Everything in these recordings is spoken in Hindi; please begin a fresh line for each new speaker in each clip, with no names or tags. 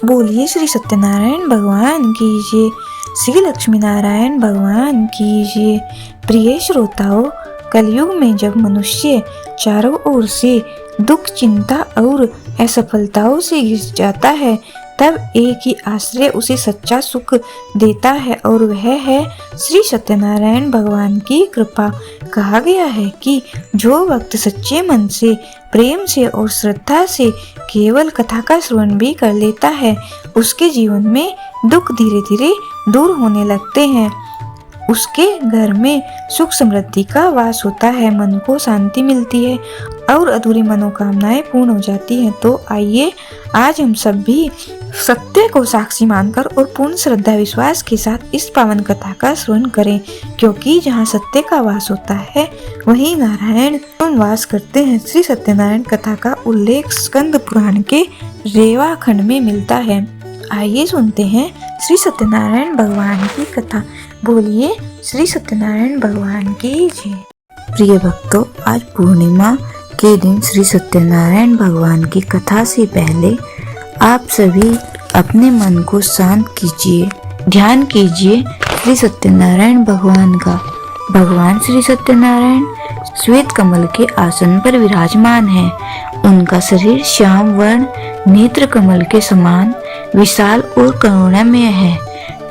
बोलिए श्री सत्यनारायण भगवान की जय। श्री लक्ष्मी नारायण भगवान की जय। प्रिय श्रोताओं, कलयुग में जब मनुष्य चारों ओर से दुख, चिंता और असफलताओं से घिस जाता है, तब एक ही आश्रय उसे सच्चा सुख देता है और वह है श्री सत्यनारायण भगवान की कृपा। कहा गया है कि जो भक्त सच्चे मन से, प्रेम से और श्रद्धा से केवल कथा का श्रवण भी कर लेता है, उसके जीवन में दुख धीरे धीरे दूर होने लगते हैं। उसके घर में सुख समृद्धि का वास होता है, मन को शांति मिलती है और अधूरी मनोकामनाएं पूर्ण हो जाती हैं। तो आइए आज हम सब भी सत्य को साक्षी मानकर और पूर्ण श्रद्धा विश्वास के साथ इस पावन कथा का श्रवण करें, क्योंकि जहाँ सत्य का वास होता है वहीं नारायण वास करते हैं। श्री सत्यनारायण कथा का उल्लेख स्कंद पुराण के रेवा खंड में मिलता है। आइए सुनते हैं श्री सत्यनारायण भगवान की कथा। बोलिए श्री सत्यनारायण भगवान की जय। प्रिय भक्तों, आज पूर्णिमा के दिन श्री सत्यनारायण भगवान की कथा से पहले आप सभी अपने मन को शांत कीजिए, ध्यान कीजिए श्री सत्यनारायण भगवान का। भगवान श्री सत्यनारायण श्वेत कमल के आसन पर विराजमान है। उनका शरीर श्याम वर्ण नेत्र कमल के समान विशाल और करुणामय है।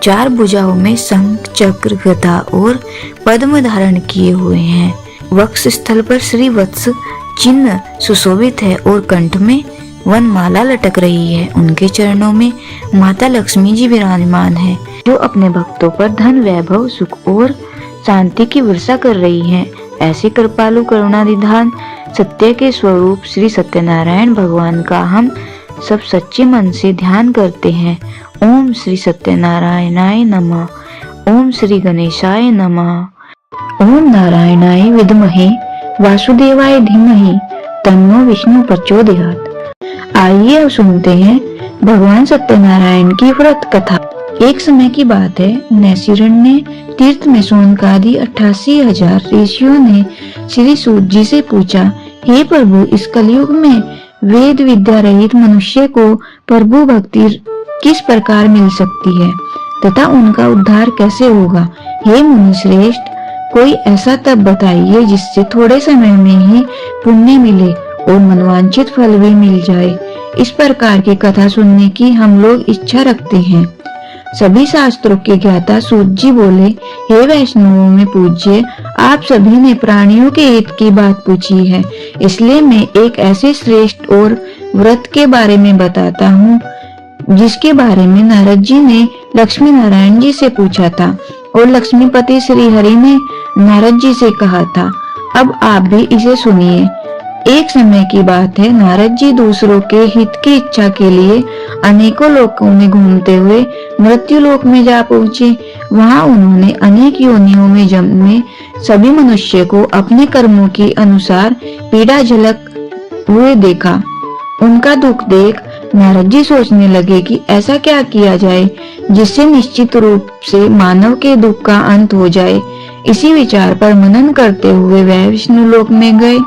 चार भुजाओं में शंख, चक्र, गदा और पद्म धारण किए हुए हैं। वक्ष स्थल पर श्री वत्स चिन्ह सुशोभित है और कंठ में वनमाला लटक रही है। उनके चरणों में माता लक्ष्मी जी विराजमान है, जो अपने भक्तों पर धन, वैभव, सुख और शांति की वर्षा कर रही हैं। ऐसे कृपालु, करुणानिधान, सत्य के स्वरूप श्री सत्यनारायण भगवान का हम सब सच्चे मन से ध्यान करते हैं। ओम श्री सत्यनारायणाय नमः। ओम श्री गणेशाय नमः। ओम नारायणाय विद्महे वासुदेवाय धीमहि तन्नो विष्णु प्रचोदयात्। आइए अब सुनते हैं भगवान सत्यनारायण की व्रत कथा। एक समय की बात है, नैशिरण्य तीर्थ में शौनकादि 88,000 ऋषियों ने श्री सूत जी से पूछा, हे प्रभु, इस कलयुग में वेद विद्या रहित मनुष्य को प्रभु भक्ति किस प्रकार मिल सकती है तथा उनका उद्धार कैसे होगा? हे मुनि श्रेष्ठ, कोई ऐसा तप बताइए जिससे थोड़े समय में ही पुण्य मिले और मनवांछित फल भी मिल जाए। इस प्रकार की कथा सुनने की हम लोग इच्छा रखते हैं। सभी शास्त्रों के ज्ञाता सूत जी बोले, हे वैष्णवों में पूज्य, आप सभी ने प्राणियों के हित की बात पूछी है, इसलिए मैं एक ऐसे श्रेष्ठ और व्रत के बारे में बताता हूँ जिसके बारे में नारद जी ने लक्ष्मी नारायण जी से पूछा था और लक्ष्मीपति श्री हरि ने नारद जी से कहा था। अब आप भी इसे सुनिए। एक समय की बात है, नारद जी दूसरों के हित की इच्छा के लिए अनेकों लोकों में घूमते हुए मृत्यु लोक में जा पहुँचे। वहाँ उन्होंने अनेक योनियों में जन्मे सभी मनुष्य को अपने कर्मों के अनुसार पीड़ा झेलते हुए देखा। उनका दुख देख नारद जी सोचने लगे कि ऐसा क्या किया जाए जिससे निश्चित रूप से मानव के दुख का अंत हो जाए। इसी विचार पर मनन करते हुए वह विष्णु लोक में गए।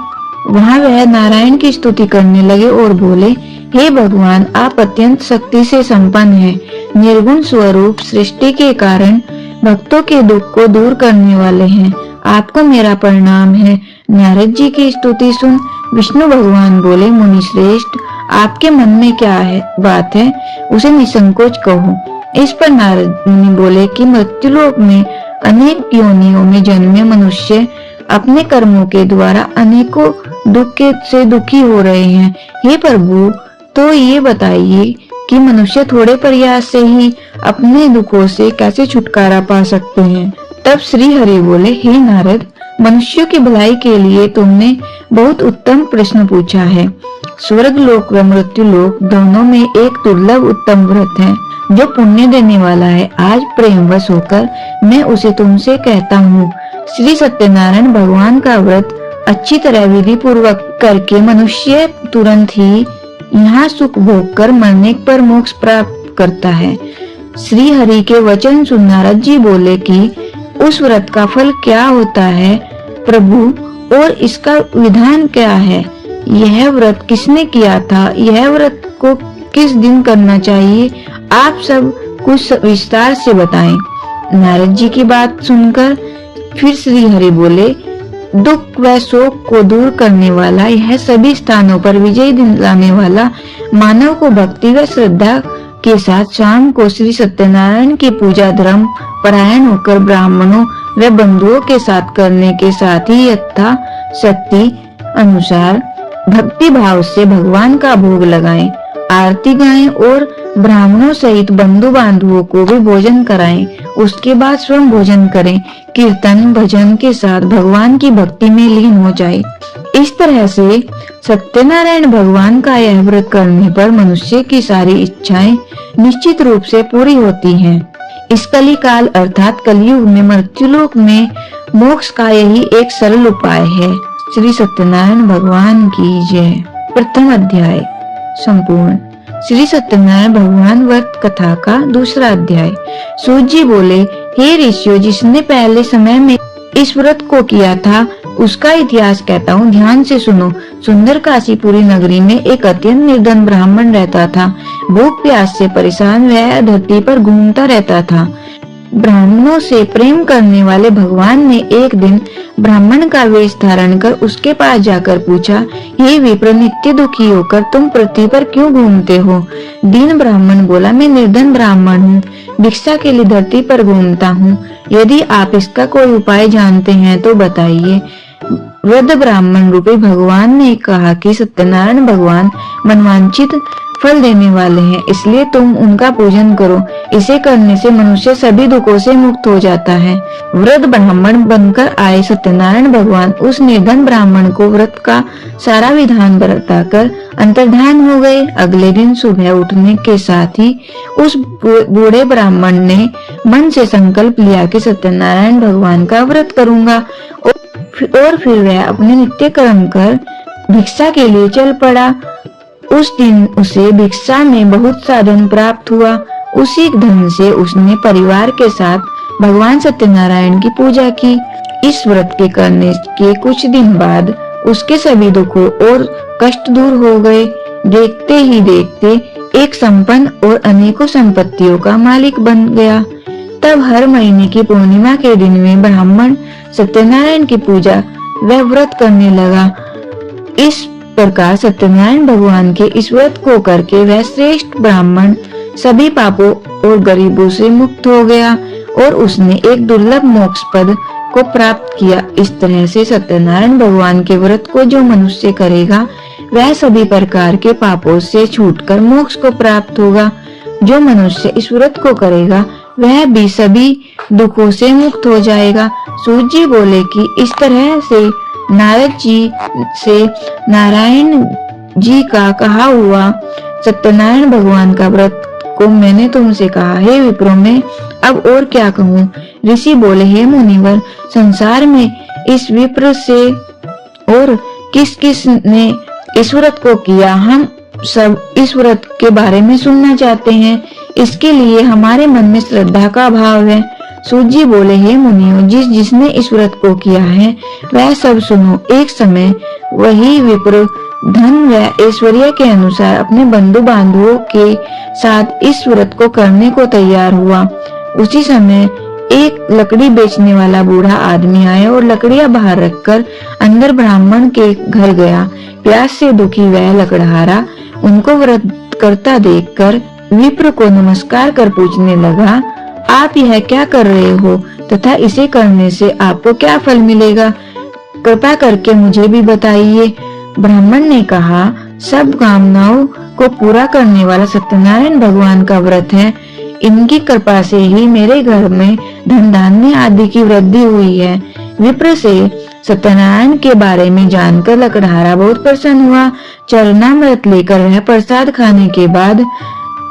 वहाँ वह नारायण की स्तुति करने लगे और बोले, हे भगवान, आप अत्यंत शक्ति से संपन्न हैं, निर्गुण स्वरूप, सृष्टि के कारण भक्तों के दुख को दूर करने वाले हैं। आपको मेरा प्रणाम है। नारद जी की स्तुति सुन विष्णु भगवान बोले, मुनि श्रेष्ठ, आपके मन में क्या बात है, उसे निसंकोच कहो। इस पर नारद मुनि बोले कि मृत्युलोक में अनेक योनियों में जन्मे मनुष्य अपने कर्मों के द्वारा अनेकों दुख से दुखी हो रहे हैं। हे प्रभु, तो ये बताइए कि मनुष्य थोड़े प्रयास से ही अपने दुखों से कैसे छुटकारा पा सकते हैं? तब श्री हरि बोले, हे नारद, मनुष्यों की भलाई के लिए तुमने बहुत उत्तम प्रश्न पूछा है। स्वर्ग लोक व मृत्यु लोक दोनों में एक दुर्लभ उत्तम व्रत है जो पुण्य देने वाला है। आज प्रेमवश होकर मैं उसे तुमसे कहता हूँ। श्री सत्यनारायण भगवान का व्रत अच्छी तरह विधि पूर्वक करके मनुष्य तुरंत ही यहाँ सुख भोग कर मरने पर मोक्ष प्राप्त करता है। श्री हरि के वचन सुन नारद जी बोले कि उस व्रत का फल क्या होता है प्रभु, और इसका विधान क्या है? यह व्रत किसने किया था? यह व्रत को
किस दिन करना चाहिए, आप सब कुछ विस्तार से बताएं। नारद जी की बात सुनकर फिर श्री हरि बोले, दुख व शोक को दूर करने वाला, यह सभी स्थानों पर विजय दिलाने वाला, मानव को भक्ति व श्रद्धा के साथ शाम को श्री सत्यनारायण की पूजा धर्म परायण होकर ब्राह्मणों व बंधुओं के साथ करने के साथ ही यथा शक्ति अनुसार भक्ति भाव से भगवान का भोग लगाएं, आरती गाएं और ब्राह्मणों सहित बंधु बांधवों को भी भोजन कराएं। उसके बाद स्वयं भोजन करें। कीर्तन भजन के साथ भगवान की भक्ति में लीन हो जाए। इस तरह से सत्यनारायण भगवान का यह व्रत करने पर मनुष्य की सारी इच्छाएं निश्चित रूप से पूरी होती हैं। इस कली काल अर्थात कलयुग में मृत्युलोक में मोक्ष का यही एक सरल उपाय है। श्री सत्यनारायण भगवान की जय। प्रथम अध्याय संपूर्ण। श्री सत्यनारायण भगवान व्रत कथा का दूसरा अध्याय। सूत जी बोले, हे ऋषियों, जिसने पहले समय में इस व्रत को किया था उसका इतिहास कहता हूँ, ध्यान से सुनो। सुंदर काशीपुरी नगरी में एक अत्यंत निर्धन ब्राह्मण रहता था। भूख प्यास से परेशान वह धरती पर घूमता रहता था। ब्राह्मणों से प्रेम करने वाले भगवान ने एक दिन ब्राह्मण का वेश धारण कर उसके पास जाकर पूछा, हे विप्र, नित्य दुखी होकर तुम पृथ्वी पर क्यों घूमते हो? दीन ब्राह्मण बोला, मैं निर्धन ब्राह्मण हूँ, भिक्षा के लिए धरती पर घूमता हूँ। यदि आप इसका कोई उपाय जानते हैं तो बताइए। वृद्ध ब्राह्मण रूपी भगवान ने कहा कि सत्यनारायण भगवान मनवांछित फल देने वाले हैं, इसलिए तुम उनका पूजन करो। इसे करने से मनुष्य सभी दुखों से मुक्त हो जाता है। वृद्ध ब्राह्मण बनकर आए सत्यनारायण भगवान उस निर्धन ब्राह्मण को व्रत का सारा विधान बताकर अंतर्धान हो गए। अगले दिन सुबह उठने के साथ ही उस बूढ़े ब्राह्मण ने मन से संकल्प लिया कि सत्यनारायण भगवान का व्रत करूंगा और फिर वह अपने नित्य कर्म कर भिक्षा के लिए चल पड़ा। उस दिन उसे भिक्षा में बहुत सा धन प्राप्त हुआ। उसी धन से उसने परिवार के साथ भगवान सत्यनारायण की पूजा की। इस व्रत के करने के कुछ दिन बाद उसके सभी दुखों और कष्ट दूर हो गए। देखते ही देखते एक संपन्न और अनेकों संपत्तियों का मालिक बन गया। तब हर महीने की पूर्णिमा के दिन में ब्राह्मण सत्यनारायण की पूजा व व्रत करने लगा। इस प्रकार सत्यनारायण भगवान के इस व्रत को करके वह श्रेष्ठ ब्राह्मण सभी पापों और गरीबों से मुक्त हो गया और उसने एक दुर्लभ मोक्ष पद को प्राप्त किया। इस तरह से सत्यनारायण भगवान के व्रत को जो मनुष्य करेगा वह सभी प्रकार के पापों से छूटकर मोक्ष को प्राप्त होगा। जो मनुष्य इस व्रत को करेगा वह भी सभी दुखों से मुक्त हो जाएगा। सूत जी बोले कि इस तरह से नारद जी से नारायण जी का कहा हुआ सत्यनारायण भगवान का व्रत को मैंने तुमसे कहा। हे विप्रो, मैं अब और क्या कहूँ? ऋषि बोले, हे मुनिवर, संसार में इस विप्र से और किस किस ने इस व्रत को किया, हम सब इस व्रत के बारे में सुनना चाहते हैं। इसके लिए हमारे मन में श्रद्धा का भाव है। सूत जी बोले, हे मुनियों, जिसने इस व्रत को किया है वह सब सुनो। एक समय वही विप्र धन व ऐश्वर्य के अनुसार अपने बंधु बांधवों के साथ इस व्रत को करने को तैयार हुआ। उसी समय एक लकड़ी बेचने वाला बूढ़ा आदमी आया और लकड़ियां बाहर रखकर अंदर ब्राह्मण के घर गया। प्यास से दुखी वह लकड़हारा उनको व्रत करता देखकर विप्र को नमस्कार कर पूछने लगा, आप यह क्या कर रहे हो तथा इसे करने से आपको क्या फल मिलेगा? कृपा करके मुझे भी बताइए। ब्राह्मण ने कहा, सब कामनाओं को पूरा करने वाला सत्यनारायण भगवान का व्रत है। इनकी कृपा से ही मेरे घर में धन धान्य आदि की वृद्धि हुई है। विप्र से सत्यनारायण के बारे में जानकर लकड़हारा बहुत प्रसन्न हुआ। चरणामृत लेकर वह प्रसाद खाने के बाद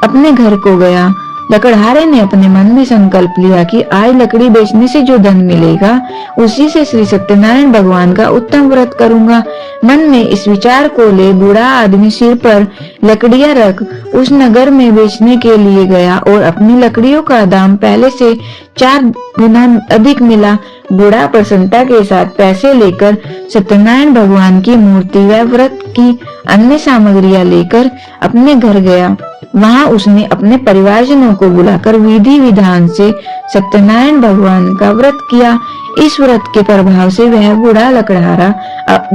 अपने घर को गया। लकड़हारे ने अपने मन में संकल्प लिया कि आज लकड़ी बेचने से जो धन मिलेगा उसी से श्री सत्यनारायण भगवान का उत्तम व्रत करूंगा। मन में इस विचार को ले बूढ़ा आदमी सिर पर लकड़ियां रख उस नगर में बेचने के लिए गया और अपनी लकड़ियों का दाम पहले से 4 गुना अधिक मिला। बूढ़ा प्रसन्नता के साथ पैसे लेकर सत्यनारायण भगवान की मूर्ति व व्रत की अन्य सामग्रियां लेकर अपने घर गया। वहां उसने अपने परिवारजनों को बुलाकर विधि विधान से सत्यनारायण भगवान का व्रत किया। इस व्रत के प्रभाव से वह बूढ़ा लकड़हारा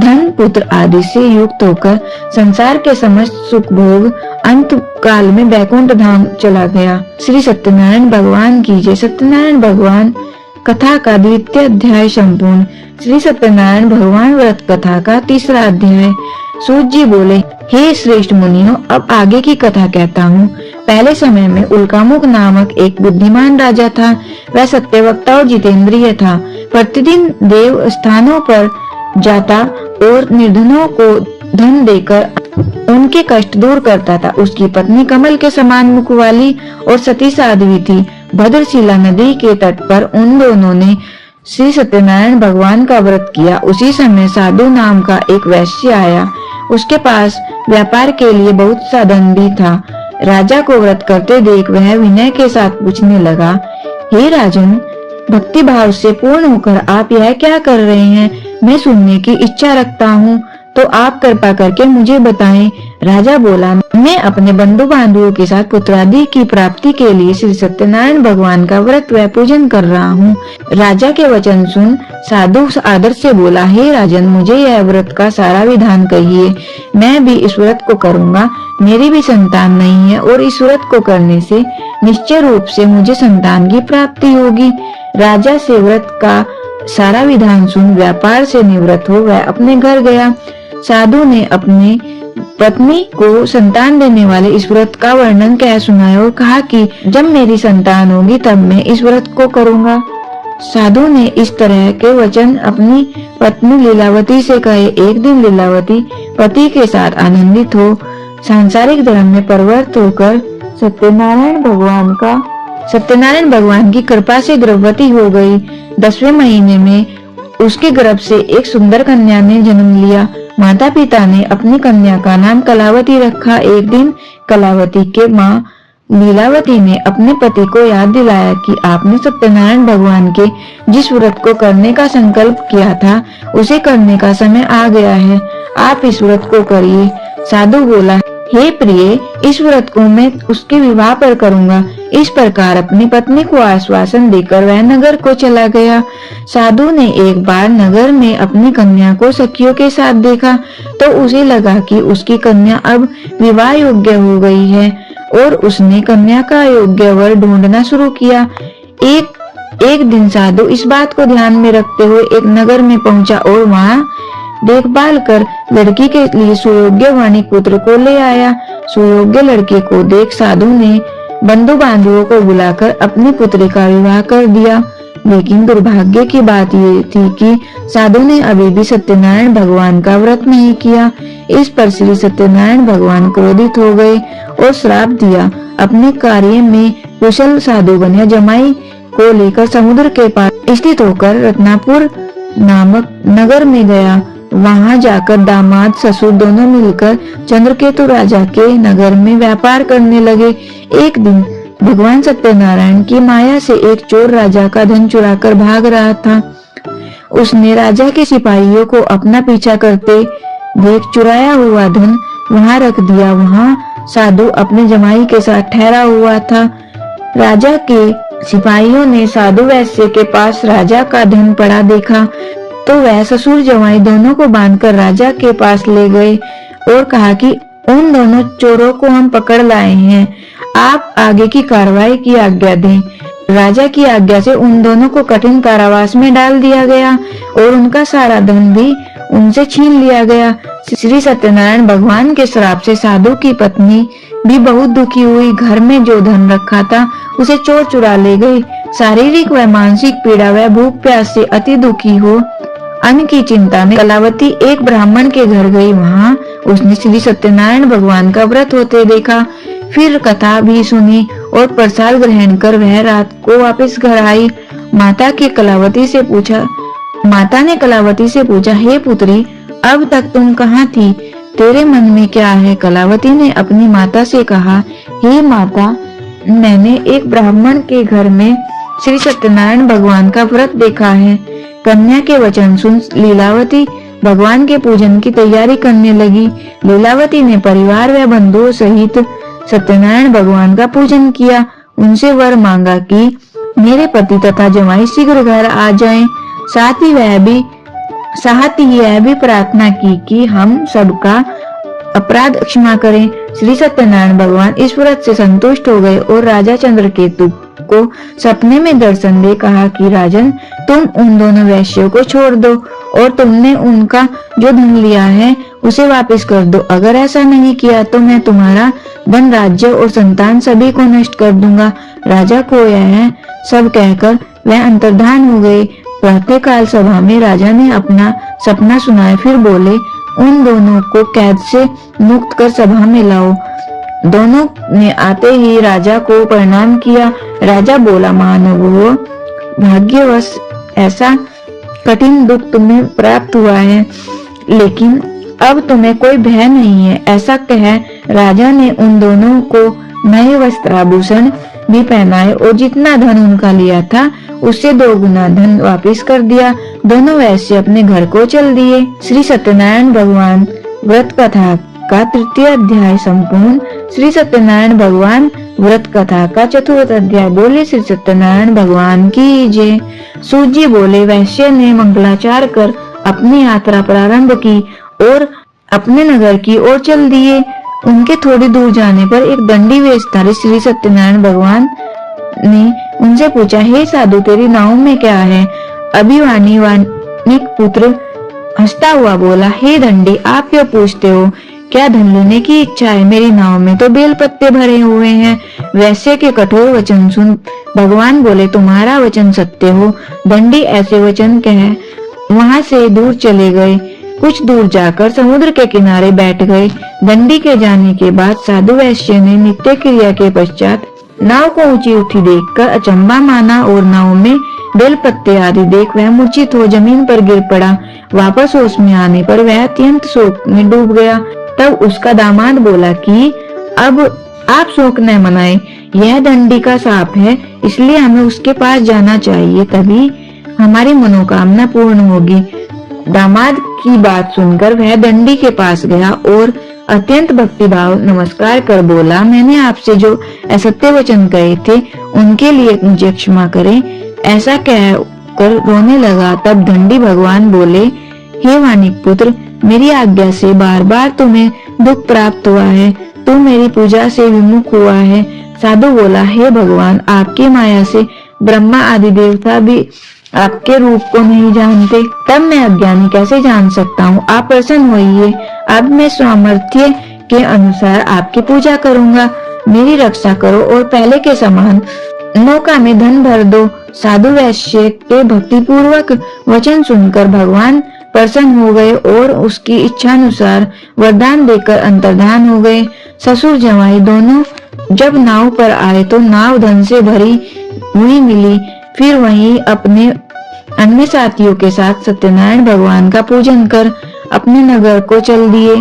धन पुत्र आदि से युक्त होकर संसार के समस्त सुख भोग अंत काल में बैकुंठ धाम चला गया। श्री सत्यनारायण भगवान की जय। सत्यनारायण भगवान कथा का द्वितीय अध्याय संपूर्ण। श्री सत्यनारायण भगवान व्रत कथा का तीसरा अध्याय। सूत जी बोले, हे श्रेष्ठ मुनियों, अब आगे की कथा कहता हूँ। पहले समय में उल्कामुख नामक एक बुद्धिमान राजा था। वह सत्यवक्ता और जितेंद्रिय था। प्रतिदिन देव स्थानों पर जाता और निर्धनों को धन देकर उनके कष्ट दूर करता था। उसकी पत्नी कमल के समान मुख वाली और सती साध्वी थी। भद्रशिला नदी के तट पर उन दोनों ने श्री सत्यनारायण भगवान का व्रत किया। उसी समय साधु नाम का एक वैश्य आया। उसके पास व्यापार के लिए बहुत सा धन भी था। राजा को व्रत करते देख वह विनय के साथ पूछने लगा, हे राजन, भक्ति भाव से पूर्ण होकर आप यह क्या कर रहे हैं? मैं सुनने की इच्छा रखता हूँ, तो आप कृपा करके मुझे बताएं। राजा बोला, मैं अपने बंधु बांधवों के साथ पुत्रादि की प्राप्ति के लिए श्री सत्यनारायण भगवान का व्रत व पूजन कर रहा हूँ। राजा के वचन सुन साधु आदर से बोला, हे राजन, मुझे यह व्रत का सारा विधान कहिए। मैं भी इस व्रत को करूँगा। मेरी भी संतान नहीं है और इस व्रत को करने से निश्चय रूप से मुझे संतान की प्राप्ति होगी। राजा से व्रत का सारा विधान सुन व्यापार से निवृत्त हो वह अपने घर गया। साधु ने अपनी पत्नी को संतान देने वाले इस व्रत का वर्णन कह सुनाया और कहा कि जब मेरी संतान होगी तब मैं इस व्रत को करूंगा। साधु ने इस तरह के वचन अपनी पत्नी लीलावती से कहे। एक दिन लीलावती पति के साथ आनंदित हो सांसारिक धर्म में प्रवृत्त होकर सत्यनारायण भगवान की कृपा से गर्भवती हो गई। 10वें महीने में उसके गर्भ से एक सुंदर कन्या ने जन्म लिया। माता पिता ने अपनी कन्या का नाम कलावती रखा। एक दिन कलावती के माँ लीलावती ने अपने पति को याद दिलाया कि आपने सत्यनारायण भगवान के जिस व्रत को करने का संकल्प किया था उसे करने का समय आ गया है। आप इस व्रत को करिए। साधु बोला, हे प्रिय, इस व्रत को मैं उसके विवाह पर करूंगा। इस प्रकार अपनी पत्नी को आश्वासन देकर वह नगर को चला गया। साधु ने एक बार नगर में अपनी कन्या को सखियों के साथ देखा तो उसे लगा कि उसकी कन्या अब विवाह योग्य हो गई है और उसने कन्या का योग्य वर ढूंढना शुरू किया। एक दिन साधु इस बात को ध्यान में रखते हुए एक नगर में पहुंचा और वहां देखभाल कर लड़की के लिए सुयोग्य वाणिक पुत्र को ले आया। सुयोग्य लड़के को देख साधु ने बंधु बांधवों को बुलाकर अपनी पुत्री का विवाह कर दिया। लेकिन दुर्भाग्य की बात ये थी कि साधु ने अभी भी सत्यनारायण भगवान का व्रत नहीं किया। इस पर श्री सत्यनारायण भगवान क्रोधित हो गए और श्राप दिया। अपने कार्य में कुशल साधु बनिया जमाई को लेकर समुद्र के पास स्थित होकर रत्नापुर नामक नगर में गया। वहां जाकर दामाद ससुर दोनों मिलकर चंद्रकेतु राजा के नगर में व्यापार करने लगे। एक दिन भगवान सत्यनारायण की माया से एक चोर राजा का धन चुराकर भाग रहा था। उसने राजा के सिपाहियों को अपना पीछा करते देख चुराया हुआ धन वहां रख दिया। वहां साधु अपने जमाई के साथ ठहरा हुआ था। राजा के सिपाहियों ने साधु वैश्य के पास राजा का धन पड़ा देखा तो वह ससुर जमाई दोनों को बांधकर राजा के पास ले गए और कहा कि उन दोनों चोरों को हम पकड़ लाए हैं, आप आगे की कार्रवाई की आज्ञा दें। राजा की आज्ञा से उन दोनों को कठिन कारावास में डाल दिया गया और उनका सारा धन भी उनसे छीन लिया गया। श्री सत्यनारायण भगवान के श्राप से साधु की पत्नी भी बहुत दुखी हुई। घर में जो धन रखा था उसे चोर चुरा ले गए। शारीरिक व मानसिक पीड़ा व भूख प्यास से अति दुखी हो अन्न की चिंता में कलावती एक ब्राह्मण के घर गई। वहां उसने श्री सत्यनारायण भगवान का व्रत होते देखा। फिर कथा भी सुनी और प्रसाद ग्रहण कर वह रात को वापस घर आई। माता ने कलावती से पूछा, हे पुत्री, अब तक तुम कहाँ थी? तेरे मन में क्या है? कलावती ने अपनी माता से कहा, हे माता, मैंने एक ब्राह्मण के घर में श्री सत्यनारायण भगवान का व्रत देखा है। कन्या के वचन सुन लीलावती भगवान के पूजन की तैयारी करने लगी। लीलावती ने परिवार व बंधुओं सहित सत्यनारायण भगवान का पूजन किया, उनसे वर मांगा कि मेरे पति तथा जमाई शीघ्र घर आ जाएं। साथ ही यह भी प्रार्थना की कि हम सबका अपराध क्षमा करें। श्री सत्यनारायण भगवान इस व्रत से संतुष्ट हो गए और राजा चंद्रकेतु को सपने में दर्शन दे कहा कि राजन, तुम उन दोनों वैश्यों को छोड़ दो और तुमने उनका जो धन लिया है उसे वापस कर दो। अगर ऐसा नहीं किया तो मैं तुम्हारा धन, राज्य और संतान सभी को नष्ट कर दूंगा। राजा को यह सब कहकर वह अंतर्धान हो गए। प्रातःकाल सभा में राजा ने अपना सपना सुनाया, फिर बोले, उन दोनों को कैद से मुक्त कर सभा में लाओ। दोनों ने आते ही राजा को प्रणाम किया। राजा बोला, महानुभावों, भाग्यवश ऐसा कठिन दुख तुम्हें प्राप्त हुआ है, लेकिन अब तुम्हें कोई भय नहीं है। ऐसा कह राजा ने उन दोनों को नए वस्त्राभूषण भी पहनाए और जितना धन उनका लिया था उससे 2 गुना धन वापस कर दिया। दोनों वैश्य अपने घर को चल दिए। श्री सत्यनारायण भगवान व्रत कथा का 3य अध्याय संपूर्ण। श्री सत्यनारायण भगवान व्रत कथा का 4th अध्याय। बोले श्री सत्यनारायण भगवान की जय। सूत जी बोले, वैश्य ने मंगलाचार कर अपनी यात्रा प्रारंभ की और अपने नगर की ओर चल दिए। उनके थोड़ी दूर जाने पर एक दंडी वेशधारी श्री सत्यनारायण भगवान ने उनसे पूछा, हे साधु, तेरी नाव में क्या है? अभिमानी वानिक पुत्र हंसता हुआ बोला, हे दंडी, आप क्यों पूछते हो? क्या धन लेने की इच्छा है? मेरी नाव में तो बेल पत्ते भरे हुए हैं। वैश्य के कठोर वचन सुन भगवान बोले, तुम्हारा वचन सत्य हो। दंडी ऐसे वचन कह वहां से दूर चले गए। कुछ दूर जाकर समुद्र के किनारे बैठ गए। दंडी के जाने के बाद साधु वैश्य ने नित्य क्रिया के पश्चात नाव को ऊंची उठी देखकर अचंबा माना और नाव में बेल पत्ते आदि देख वह मूर्छित हो जमीन पर गिर पड़ा। वापस होश में आने पर वह अत्यंत शोक में डूब गया। तब उसका दामाद बोला कि अब आप शोक न मनाएं, यह दंडी का शाप है, इसलिए हमें उसके पास जाना चाहिए, तभी हमारी मनोकामना पूर्ण होगी। दामाद की बात सुनकर वह दंडी के पास गया और अत्यंत भक्तिभाव नमस्कार कर बोला, मैंने आपसे जो असत्य वचन कहे थे उनके लिए मुझे क्षमा करें। ऐसा कहकर रोने लगा। तब दंडी भगवान बोले, हे वानिक पुत्र, मेरी आज्ञा से बार बार तुम्हें दुख प्राप्त हुआ है, तू मेरी पूजा से विमुख हुआ है। साधु बोला, हे भगवान, आपकी माया से ब्रह्मा आदि देवता भी आपके रूप को नहीं जानते, तब मैं अज्ञानी कैसे जान सकता हूँ? आप प्रसन्न होइए, अब मैं सामर्थ्य के अनुसार आपकी पूजा करूँगा। मेरी रक्षा करो और पहले के समान नौका में धन भर दो। साधु वैश्य के भक्ति पूर्वक वचन सुनकर भगवान प्रसन्न हो गए और उसकी इच्छानुसार वरदान देकर अंतर्धान हो गए। ससुर जमाई दोनों जब नाव पर आए तो नाव धन से भरी हुई मिली। फिर वहीं अपने अन्य साथियों के साथ सत्यनारायण भगवान का पूजन कर अपने नगर को चल दिए।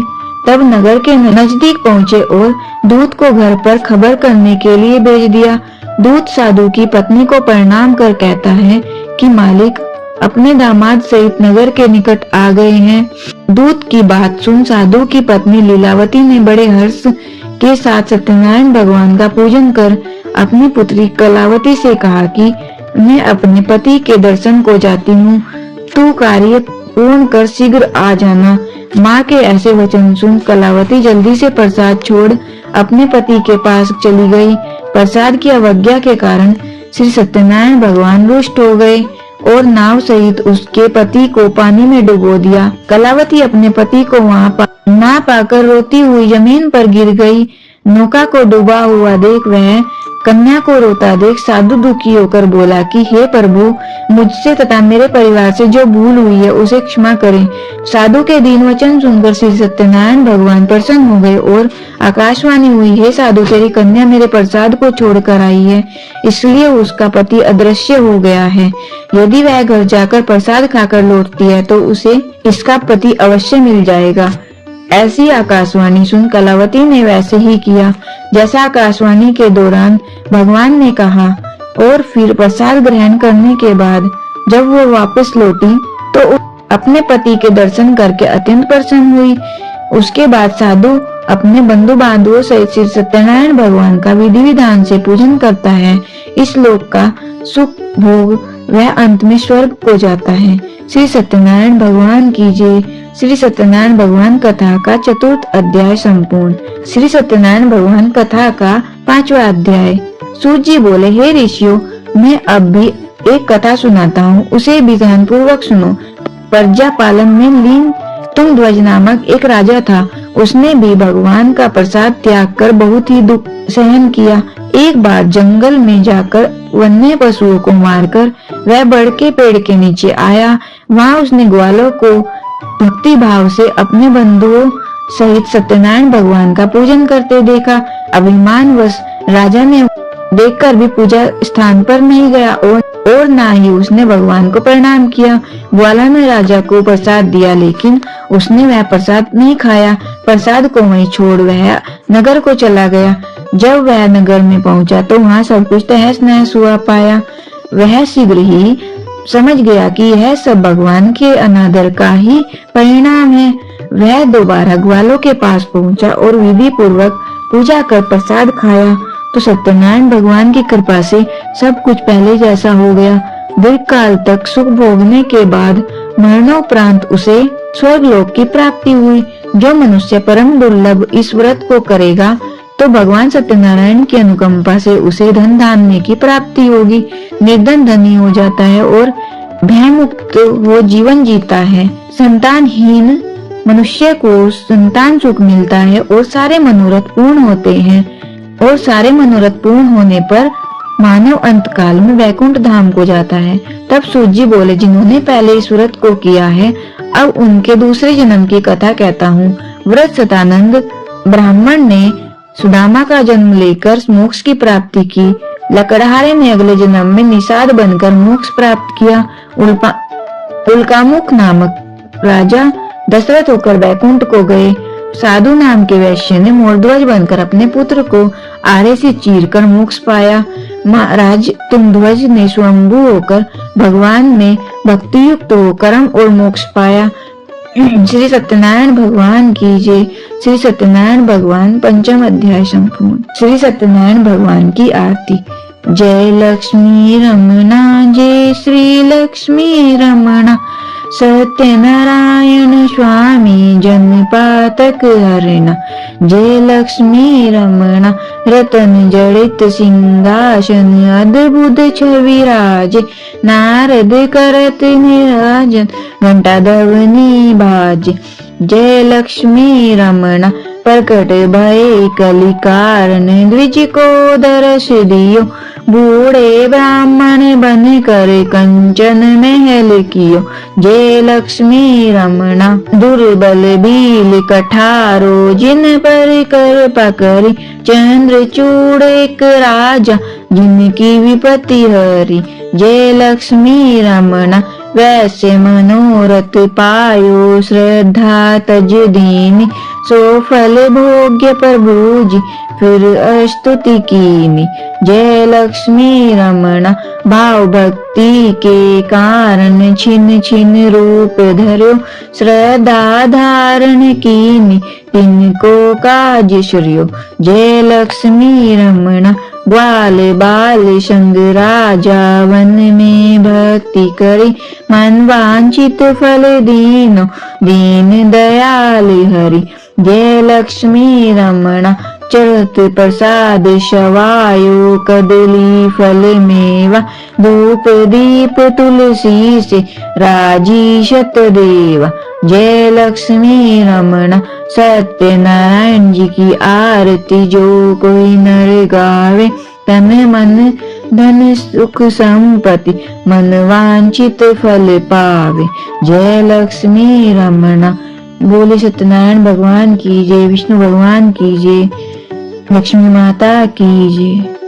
तब नगर के नजदीक पहुँचे और दूत को घर पर खबर करने के लिए भेज दिया। दूत साधु की पत्नी को प्रणाम कर कहता है कि मालिक अपने दामाद सहित नगर के निकट आ गए हैं। दूत की बात सुन साधु की पत्नी लीलावती ने बड़े हर्ष के साथ सत्यनारायण भगवान का पूजन कर अपनी पुत्री कलावती से कहा कि मैं अपने पति के दर्शन को जाती हूँ, तू कार्य पूर्ण कर शीघ्र आ जाना। माँ के ऐसे वचन सुन कलावती जल्दी से प्रसाद छोड़ अपने पति के पास चली गई। प्रसाद की अवज्ञा के कारण श्री सत्यनारायण भगवान रुष्ट हो गए और नाव सहित उसके पति को पानी में डुबो दिया। कलावती अपने पति को वहाँ ना पाकर रोती हुई जमीन पर गिर गई। नौका को डूबा हुआ देख वह कन्या को रोता देख साधु दुखी होकर बोला कि हे प्रभु, मुझसे तथा मेरे परिवार से जो भूल हुई है उसे क्षमा करें। साधु के दीन वचन सुनकर श्री सत्यनारायण भगवान प्रसन्न हो गए और आकाशवाणी हुई, हे साधु, तेरी कन्या मेरे प्रसाद को छोड़कर आई है, इसलिए उसका पति अदृश्य हो गया है। यदि वह घर जाकर प्रसाद खाकर लौटती है तो उसे इसका पति अवश्य मिल जाएगा। ऐसी आकाशवाणी सुन कलावती ने वैसे ही किया जैसा आकाशवाणी के दौरान भगवान ने कहा और फिर प्रसाद ग्रहण करने के बाद जब वो वापस लौटी तो अपने पति के दर्शन करके अत्यंत प्रसन्न हुई। उसके बाद साधु अपने बंधु बांधवों सहित श्री सत्यनारायण भगवान का विधि विधान से पूजन करता है। इस लोक का सुख भोग वह अंत में स्वर्ग को जाता है। श्री सत्यनारायण भगवान की जय। श्री सत्यनारायण भगवान कथा का चतुर्थ अध्याय संपूर्ण। श्री सत्यनारायण भगवान कथा का 5वां अध्याय। सूत जी बोले, हे ऋषियों, मैं अब भी एक कथा सुनाता हूँ, उसे भी ध्यान पूर्वक सुनो। प्रजा पालन में लीन तुंगध्वज नामक एक राजा था। उसने भी भगवान का प्रसाद त्याग कर बहुत ही दुख सहन किया। एक बार जंगल में जाकर वन्य पशुओं को मारकर वह बड़ के पेड़ के नीचे आया। वहां उसने ग्वालों को भक्ति भाव से अपने बंधुओं सहित सत्यनारायण भगवान का पूजन करते देखा। अभिमानवश राजा ने देखकर भी पूजा स्थान पर नहीं गया और ना ही उसने भगवान को प्रणाम किया। ग्वाला ने राजा को प्रसाद दिया, लेकिन उसने वह प्रसाद नहीं खाया। प्रसाद को वहीं छोड़ वह नगर को चला गया। जब वह नगर में पहुंचा तो वहां सब कुछ तहस नहस हुआ पाया। वह शीघ्र ही समझ गया कि यह सब भगवान के अनादर का ही परिणाम है। वह दोबारा ग्वालों के पास पहुंचा और विधि पूर्वक पूजा कर प्रसाद खाया तो सत्यनारायण भगवान की कृपा से सब कुछ पहले जैसा हो गया। दीर्घ काल तक सुख भोगने के बाद मरणोपरांत उसे स्वर्गलोक की प्राप्ति हुई। जो मनुष्य परम दुर्लभ इस व्रत को करेगा तो भगवान सत्यनारायण की अनुकंपा से उसे धन धान्य की प्राप्ति होगी। निर्धन धनी हो जाता है और भय मुक्त वो जीवन जीता है। संतानहीन मनुष्य को संतान सुख मिलता है और सारे मनोरथ पूर्ण होते हैं। और सारे मनोरथ पूर्ण होने पर मानव अंत काल में वैकुंठ धाम को जाता है। तब सूत जी बोले, जिन्होंने पहले इस व्रत को किया है, अब उनके दूसरे जन्म की कथा कहता हूँ। व्रत सतानंद ब्राह्मण ने सुदामा का जन्म लेकर मोक्ष की प्राप्ति की। लकड़हारे ने अगले जन्म में निषाद बनकर मोक्ष प्राप्त किया। उल्कामुख नामक राजा दशरथ होकर वैकुंठ को गए। साधु नाम के वैश्य ने मोरध्वज बनकर अपने पुत्र को आरे से चीरकर मोक्ष पाया। महाराज तुंगध्वज ने स्वयंभू होकर भगवान में भक्ति युक्त हो कर्म और मोक्ष पाया। श्री सत्यनारायण भगवान की जय। श्री सत्यनारायण भगवान 5वां अध्याय संपूर्ण। श्री सत्यनारायण भगवान की आरती। जय लक्ष्मी रमणा, जय श्री लक्ष्मी रमणा। सत्यनारायण स्वामी जन पातक हरणा। जय लक्ष्मी रमणा, रतन जड़ित सिंहासन अद्भुत छवि राजे। नारद करत निराजन घंटा ध्वनि बाजे। जय लक्ष्मी रमणा, प्रकट भय कलि कारण द्विज को दर्श दियो। बूढ़े ब्राह्मण बन कर कंचन महल कियो। जय लक्ष्मी रमणा, दुर्बल भील कठारो जिन पर कर पकड़ी। चंद्रचूड़ एक राजा जिनकी विपत्ति हरी। जय लक्ष्मी रमणा, वैसे मनोरथ पायो श्रद्धा तज दीनी। सो फल भोग्य प्रभु जी फिर स्तुति कीनी। जय लक्ष्मी रमणा, भाव भक्ति के कारण छिन छिन रूप धर्यो। श्रद्धा धारण कीनी तिनको काज श्रियो। जय लक्ष्मी रमणा, ग्वाल बाल संग राजा वन में भक्ति करी। मन वांछित फल दीनो दीन दयाल हरि। जय लक्ष्मी रमणा, चढ़त प्रसाद शवायो कदली फल मेवा। धूप दीप तुलसी से राजी शत देवा। जय लक्ष्मी रमणा, सत्यनारायण जी की आरती जो कोई नर गावे। तन मन धन सुख संपत्ति मन वांछित फल पावे। जय लक्ष्मी रमणा। बोले सत्यनारायण भगवान की जय, विष्णु भगवान की जय, लक्ष्मी माता की जय।